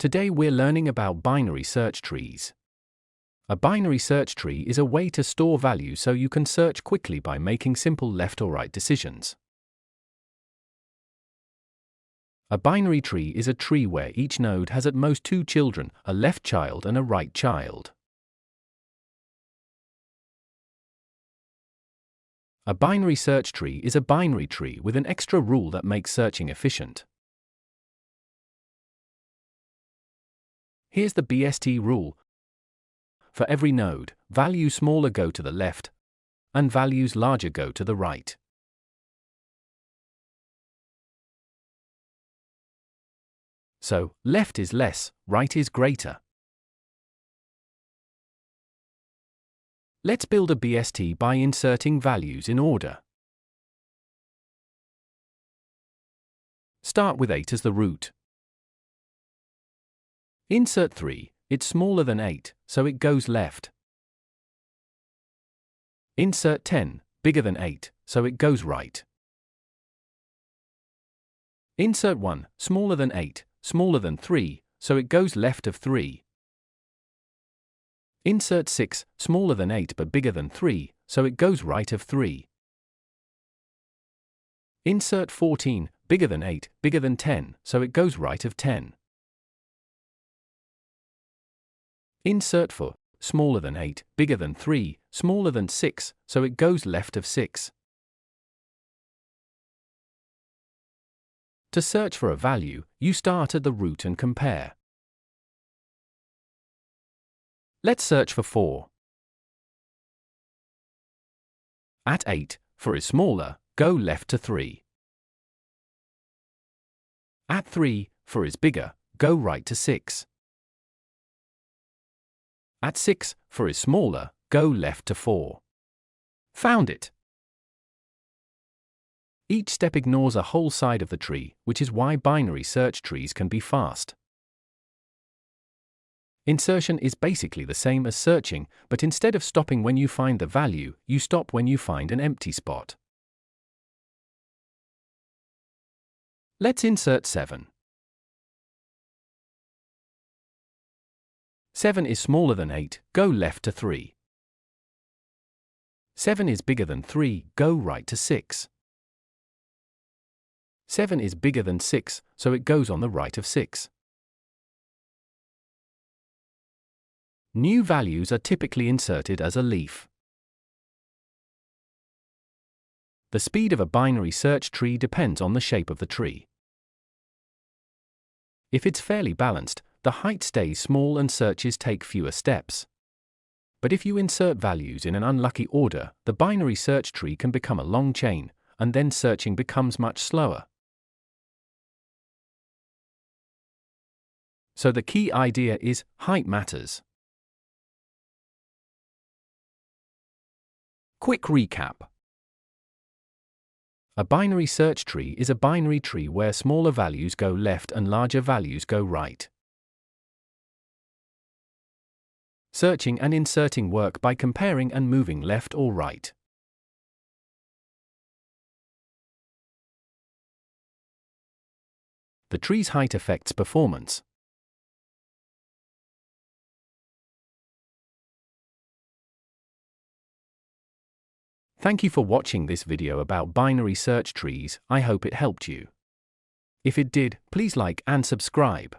Today we're learning about binary search trees. A binary search tree is a way to store values so you can search quickly by making simple left or right decisions. A binary tree is a tree where each node has at most two children, a left child and a right child. A binary search tree is a binary tree with an extra rule that makes searching efficient. Here's the BST rule. For every node, values smaller go to the left, and values larger go to the right. So, left is less, right is greater. Let's build a BST by inserting values in order. Start with 8 as the root. Insert 3, it's smaller than 8, so it goes left. Insert 10, bigger than 8, so it goes right. Insert 1, smaller than 8, smaller than 3, so it goes left of 3. Insert 6, smaller than 8 but bigger than 3, so it goes right of 3. Insert 14, bigger than 8, bigger than 10, so it goes right of 10. Insert 4, smaller than 8, bigger than 3, smaller than 6, so it goes left of 6. To search for a value, you start at the root and compare. Let's search for 4. At 8, 4 is smaller, go left to 3. At 3, 4 is bigger, go right to 6. At 6, 4 is smaller, go left to 4. Found it! Each step ignores a whole side of the tree, which is why binary search trees can be fast. Insertion is basically the same as searching, but instead of stopping when you find the value, you stop when you find an empty spot. Let's insert 7. 7 is smaller than 8, go left to 3. 7 is bigger than 3, go right to 6. 7 is bigger than 6, so it goes on the right of 6. New values are typically inserted as a leaf. The speed of a binary search tree depends on the shape of the tree. If it's fairly balanced, the height stays small and searches take fewer steps. But if you insert values in an unlucky order, the binary search tree can become a long chain, and then searching becomes much slower. So the key idea is, height matters. Quick recap. A binary search tree is a binary tree where smaller values go left and larger values go right. Searching and inserting work by comparing and moving left or right. The tree's height affects performance. Thank you for watching this video about binary search trees. I hope it helped you. If it did, please like and subscribe.